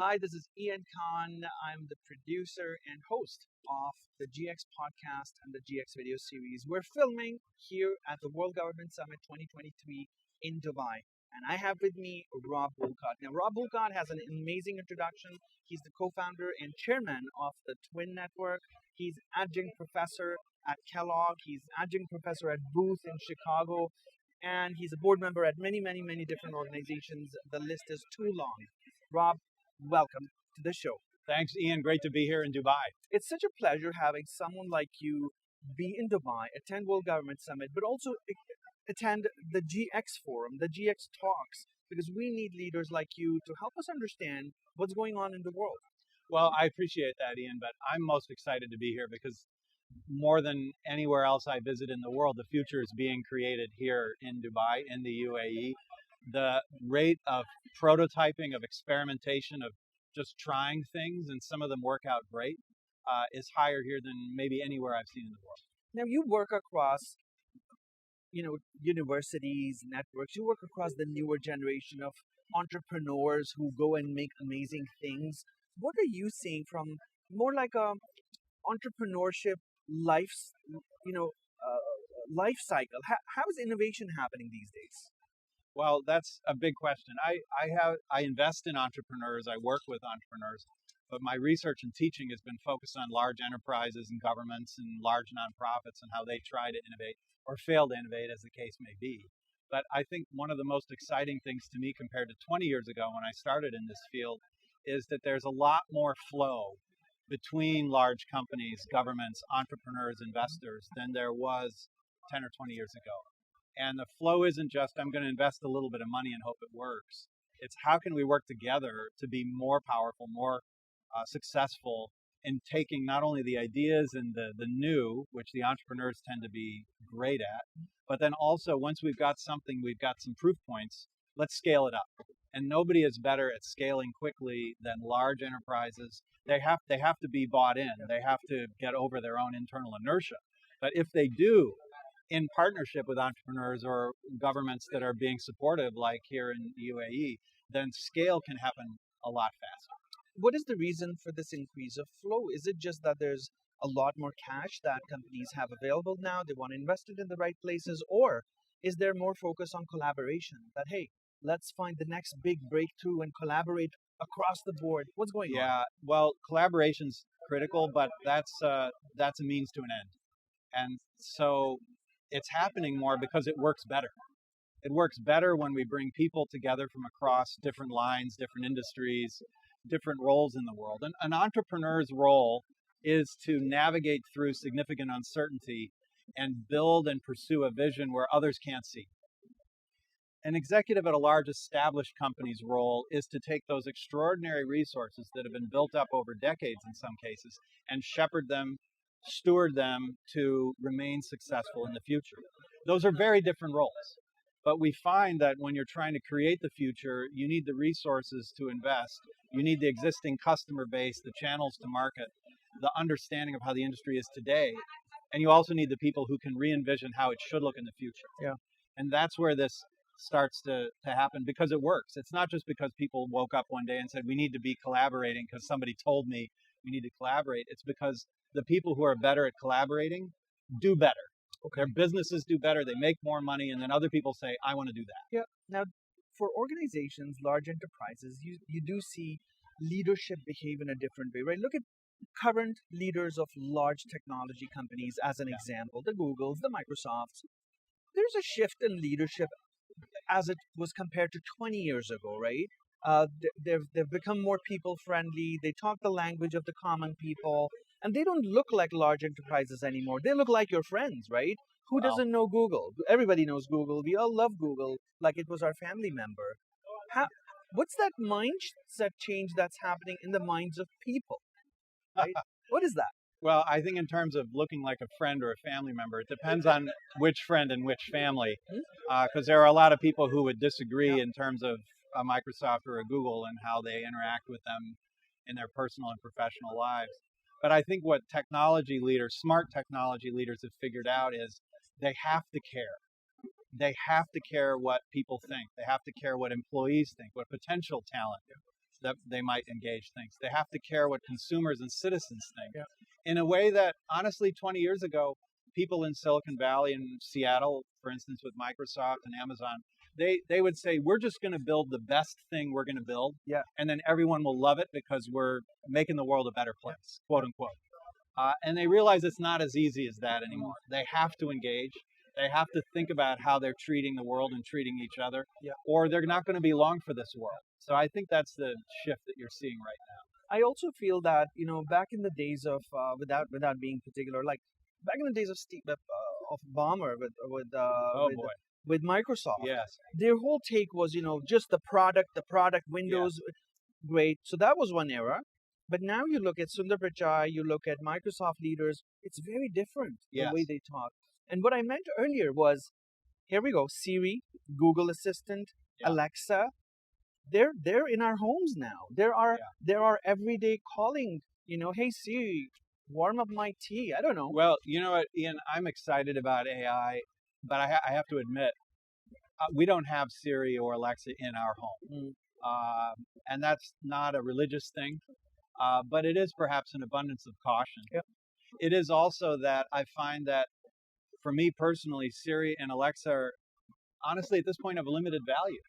Hi, this is Ian Khan. I'm the producer and host of the GX podcast and the GX video series. We're filming here at the World Government Summit 2023 in Dubai. And I have with me Rob Wolcott. Now, Rob Wolcott has an amazing introduction. He's the co founder and chairman of the Twin Network. He's adjunct professor at Kellogg. He's adjunct professor at Booth in Chicago. And he's a board member at many different organizations. The list is too long. Rob, welcome to the show. Thanks, Ian. Great to be here in Dubai. It's such a pleasure having someone like you be in Dubai, attend World Government Summit, but also attend the GX Forum, the GX Talks, because we need leaders like you to help us understand what's going on in the world. Well, I appreciate that, Ian, but I'm most excited to be here because more than anywhere else I visit in the world, the future is being created here in Dubai, in the UAE. The rate of prototyping, of experimentation, of just trying things, and some of them work out great, is higher here than maybe anywhere I've seen in the world. Now you work across, universities, networks. You work across the newer generation of entrepreneurs who go and make amazing things. What are you seeing from more like a entrepreneurship life, life cycle? How is innovation happening these days? Well, that's a big question. I invest in entrepreneurs. I work with entrepreneurs, but my research and teaching has been focused on large enterprises and governments and large nonprofits and how they try to innovate or fail to innovate, as the case may be. But I think one of the most exciting things to me compared to 20 years ago when I started in this field is that there's a lot more flow between large companies, governments, entrepreneurs, investors than there was 10 or 20 years ago. And the flow isn't just, I'm going to invest a little bit of money and hope it works. It's how can we work together to be more powerful, more successful in taking not only the ideas and the new, which the entrepreneurs tend to be great at, but then also once we've got something, we've got some proof points, let's scale it up. And nobody is better at scaling quickly than large enterprises. They have to be bought in. They have to get over their own internal inertia. But if they do, in partnership with entrepreneurs or governments that are being supportive, like here in the UAE, then scale can happen a lot faster. What is the reason for this increase of flow? Is it just that there's a lot more cash that companies have available now? They want to invest it in the right places? Or is there more focus on collaboration? That, hey, let's find the next big breakthrough and collaborate across the board. What's going on? Yeah, well, collaboration's critical, but that's a means to an end. And so it's happening more because it works better. It works better when we bring people together from across different lines, different industries, different roles in the world. And an entrepreneur's role is to navigate through significant uncertainty and build and pursue a vision where others can't see. An executive at a large established company's role is to take those extraordinary resources that have been built up over decades in some cases and shepherd them, steward them to remain successful in the future. Those are very different roles. But we find that when you're trying to create the future, you need the resources to invest. You need the existing customer base, the channels to market, the understanding of how the industry is today. And you also need the people who can re-envision how it should look in the future. Yeah. And that's where this starts to happen because it works. It's not just because people woke up one day and said, we need to be collaborating because somebody told me we need to collaborate. It's because the people who are better at collaborating do better. Okay. Their businesses do better, they make more money, and then other people say, I want to do that. Yeah. Now, for organizations, large enterprises, you do see leadership behave in a different way, right? Look at current leaders of large technology companies as an example, the Googles, the Microsofts. There's a shift in leadership as it was compared to 20 years ago, right? They've become more people friendly. They talk the language of the common people, and they don't look like large enterprises anymore. They look like your friends, right? Who doesn't know Google? Everybody knows Google. We all love Google like it was our family member. What's that mindset change that's happening in the minds of people? Right? What is that? Well, I think in terms of looking like a friend or a family member, it depends on which friend and which family, because there are a lot of people who would disagree in terms of a Microsoft or a Google and how they interact with them in their personal and professional lives. But I think what technology leaders, smart technology leaders have figured out is they have to care. They have to care what people think. They have to care what employees think, what potential talent that they might engage things. They have to care what consumers and citizens think Yeah. in a way that, honestly, 20 years ago, people in Silicon Valley and Seattle, for instance, with Microsoft and Amazon, they would say, we're just going to build the best thing we're going to build, Yeah. and then everyone will love it because we're making the world a better place, quote unquote. And they realize it's not as easy as that anymore. They have to engage. They have to think about how they're treating the world and treating each other, Yeah. or they're not going to be long for this world. So I think that's the shift that you're seeing right now. I also feel that, back in the days of without being particular, like back in the days of of Balmer Oh boy. with Microsoft, Yes. their whole take was, just the product, Windows, great. So that was one era. But now you look at Sundar Pichai, you look at Microsoft leaders, it's very different the way Yes. they talk. And what I meant earlier was, here we go, Siri, Google Assistant, Yeah. Alexa, they're in our homes now. There are everyday calling, hey Siri, warm up my tea. I don't know. Well, you know what, Ian, I'm excited about AI, but I have to admit, we don't have Siri or Alexa in our home. And that's not a religious thing, but it is perhaps an abundance of caution. Yep. It is also that I find that, for me personally, Siri and Alexa are, honestly, at this point, of limited value.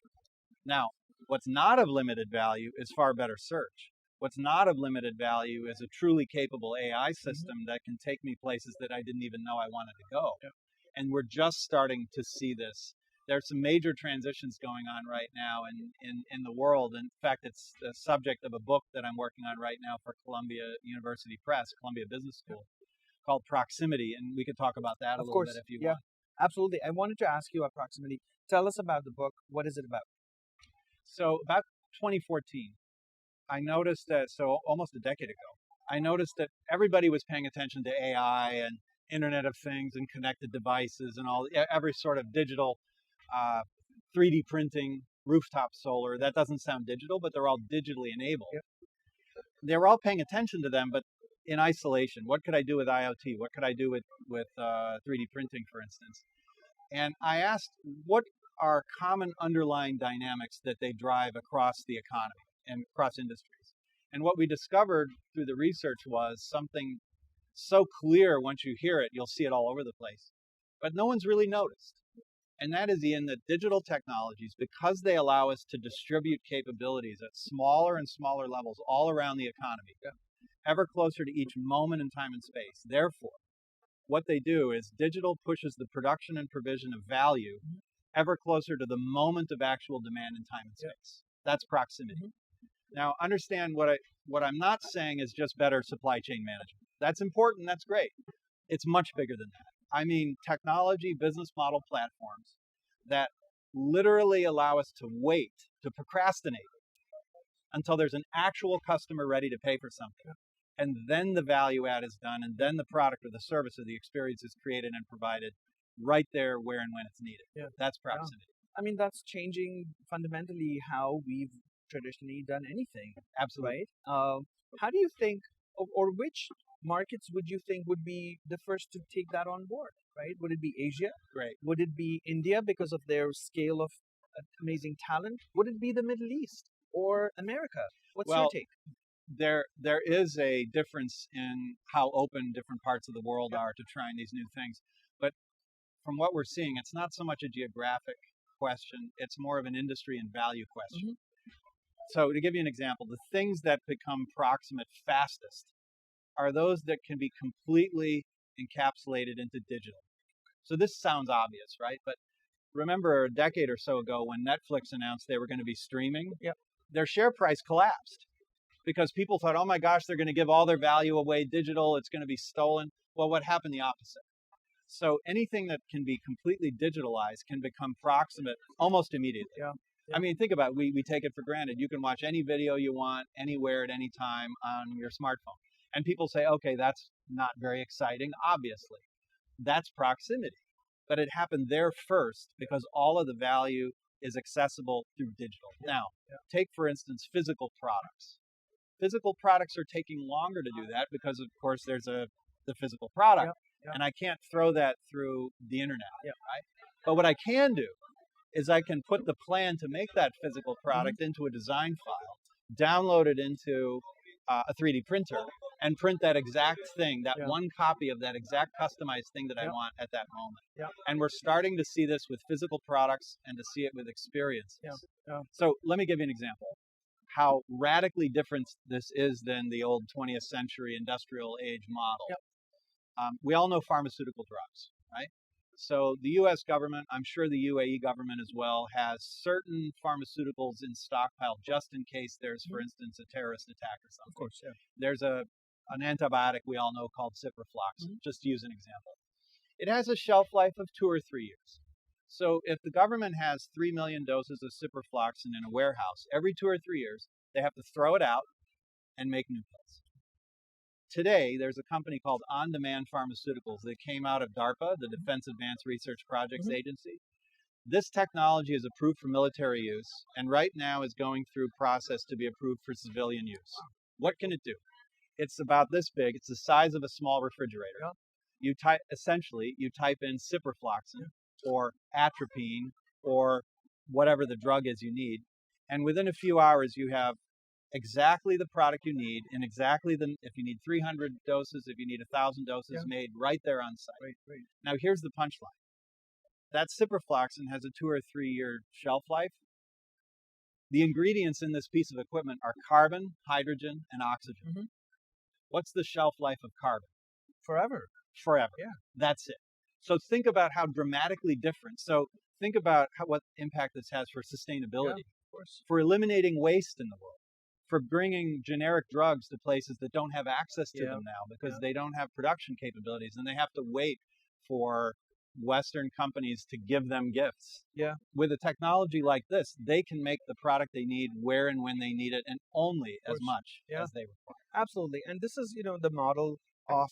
Now, what's not of limited value is far better search. What's not of limited value is a truly capable AI system that can take me places that I didn't even know I wanted to go. Yep. And we're just starting to see this. There's some major transitions going on right now in the world. In fact, it's the subject of a book that I'm working on right now for Columbia University Press, Columbia Business School, called Proximity. And we could talk about that a little bit if you want. Absolutely. I wanted to ask you about Proximity. Tell us about the book. What is it about? So about 2014, I noticed that, so almost a decade ago, I noticed that everybody was paying attention to AI and Internet of Things and connected devices and every sort of digital 3D printing, rooftop solar. That doesn't sound digital, but they're all digitally enabled. Yep. They were all paying attention to them, but in isolation. What could I do with IoT? What could I do with 3D printing, for instance? And I asked, what are common underlying dynamics that they drive across the economy and across industries? And what we discovered through the research was something so clear. Once you hear it, you'll see it all over the place. But no one's really noticed. And that is in that digital technologies, because they allow us to distribute capabilities at smaller and smaller levels all around the economy, ever closer to each moment in time and space. Therefore, what they do is digital pushes the production and provision of value ever closer to the moment of actual demand in time and space. That's proximity. Now, understand what I'm not saying is just better supply chain management. That's important, that's great. It's much bigger than that. I mean, technology, business model platforms that literally allow us to wait, to procrastinate until there's an actual customer ready to pay for something. And then the value add is done, and then the product or the service or the experience is created and provided right there where and when it's needed. Yeah. That's proximity. I mean, that's changing fundamentally how we've traditionally done anything. Absolutely. Right? How do you think, or which markets would you think would be the first to take that on board? Right? Would it be Asia? Great. Would it be India because of their scale of amazing talent? Would it be the Middle East or America? What's your take? There is a difference in how open different parts of the world are to trying these new things. But from what we're seeing, it's not so much a geographic question, it's more of an industry and value question. So to give you an example, the things that become proximate fastest are those that can be completely encapsulated into digital. So this sounds obvious, right? But remember a decade or so ago when Netflix announced they were going to be streaming, their share price collapsed because people thought, oh my gosh, they're going to give all their value away digital, it's going to be stolen. Well, what happened? The opposite. So anything that can be completely digitalized can become proximate almost immediately. I mean, think about it. We take it for granted. You can watch any video you want, anywhere, at any time on your smartphone. And people say, okay, that's not very exciting, obviously. That's proximity. But it happened there first because all of the value is accessible through digital. Now, take, for instance, physical products. Physical products are taking longer to do that because, of course, there's the physical product. And I can't throw that through the internet, right? But what I can do is I can put the plan to make that physical product into a design file, download it into a 3D printer, and print that exact thing, that Yeah. one copy of that exact customized thing that I Yeah. want at that moment. Yeah. And we're starting to see this with physical products and to see it with experiences. Yeah. Yeah. So let me give you an example. How radically different this is than the old 20th century industrial age model. Yep. We all know pharmaceutical drugs, right? So the U.S. government, I'm sure the UAE government as well, has certain pharmaceuticals in stockpile just in case there's, for instance, a terrorist attack or something. Of course, yeah. There's an antibiotic we all know called ciprofloxacin, just to use an example. It has a shelf life of 2 or 3 years. So if the government has 3 million doses of ciprofloxacin in a warehouse, every 2 or 3 years, they have to throw it out and make new pills. Today, there's a company called On Demand Pharmaceuticals that came out of DARPA, the Defense Advanced Research Projects Agency. This technology is approved for military use, and right now is going through process to be approved for civilian use. What can it do? It's about this big. It's the size of a small refrigerator. Yeah. You type in ciprofloxacin or atropine or whatever the drug is you need, and within a few hours you have exactly the product you need, and exactly if you need 300 doses, if you need 1,000 doses, made right there on site. Right. Now here's the punchline. That ciprofloxacin has a 2 or 3 year shelf life. The ingredients in this piece of equipment are carbon, hydrogen, and oxygen. What's the shelf life of carbon? Forever. Forever. Yeah. That's it. So think about how dramatically different. So think about what impact this has for sustainability, of course. for eliminating waste in the world, for bringing generic drugs to places that don't have access to them now because they don't have production capabilities and they have to wait for Western companies to give them gifts. Yeah. With a technology like this, they can make the product they need where and when they need it, and only as much as they require. Absolutely. And this is, the model of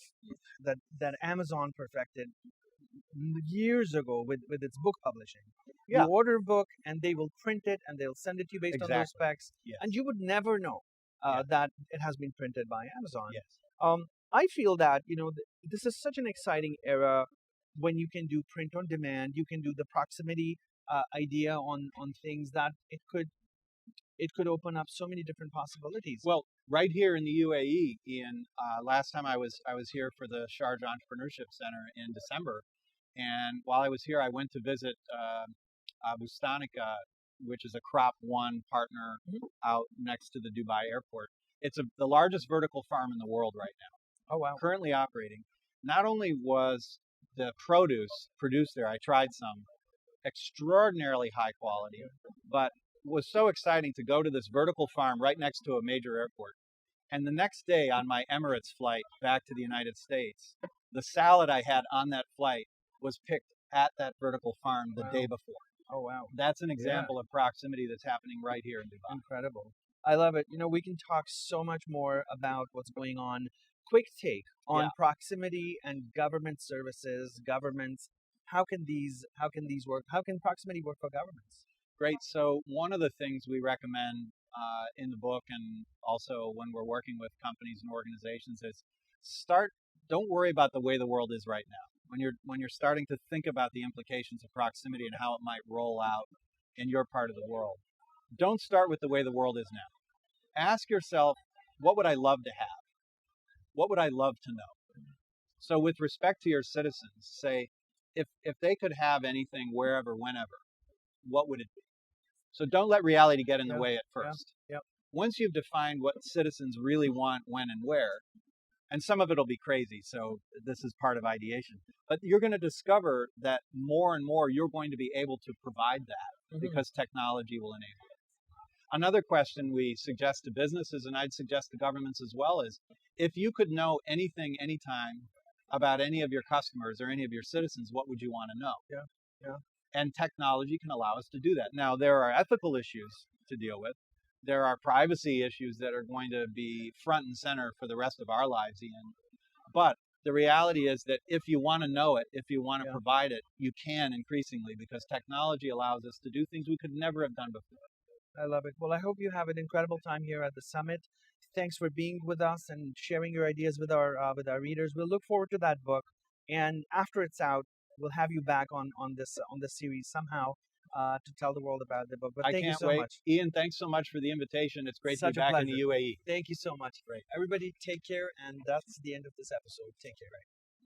that Amazon perfected years ago with its book publishing. You order a book and they will print it and they'll send it to you based on those specs. Yes. And you would never know that it has been printed by Amazon. Yes. I feel that, this is such an exciting era when you can do print on demand. You can do the proximity idea on things that it could open up so many different possibilities. Well, right here in the UAE, Ian, last time I was here for the Sharjah Entrepreneurship Center in December, and while I was here, I went to visit Bustanica, which is a Crop One partner out next to the Dubai airport. It's the largest vertical farm in the world right now. Oh, wow. Currently operating. Not only was the produce produced there, I tried some, extraordinarily high quality, but was so exciting to go to this vertical farm right next to a major airport. And the next day on my Emirates flight back to the United States, the salad I had on that flight was picked at that vertical farm the day before. Oh, wow. That's an example of proximity that's happening right here in Dubai. Incredible. I love it. We can talk so much more about what's going on. Quick take on proximity and government services, governments. How can these work? How can proximity work for governments? Great. So one of the things we recommend in the book, and also when we're working with companies and organizations, is don't worry about the way the world is right now. When you're starting to think about the implications of proximity and how it might roll out in your part of the world, don't start with the way the world is now. Ask yourself, what would I love to have? What would I love to know? So with respect to your citizens, say, if they could have anything wherever, whenever, what would it be? So don't let reality get in the way at first. Once you've defined what citizens really want, when and where, and some of it will be crazy, so this is part of ideation, but you're going to discover that more and more you're going to be able to provide that because technology will enable it. Another question we suggest to businesses, and I'd suggest to governments as well, is if you could know anything, anytime about any of your customers or any of your citizens, what would you want to know? And technology can allow us to do that. Now, there are ethical issues to deal with. There are privacy issues that are going to be front and center for the rest of our lives, Ian. But the reality is that if you want to know it, if you want to provide it, you can increasingly, because technology allows us to do things we could never have done before. I love it. Well, I hope you have an incredible time here at the summit. Thanks for being with us and sharing your ideas with our readers. We'll look forward to that book, and after it's out, we'll have you back on this series somehow. to tell the world about the book. But I thank you can't so wait. much. Ian, thanks so much for the invitation. It's great Such to a be back in pleasure. the UAE. Thank you so much. Great. Everybody, take care, and that's the end of this episode. Take care.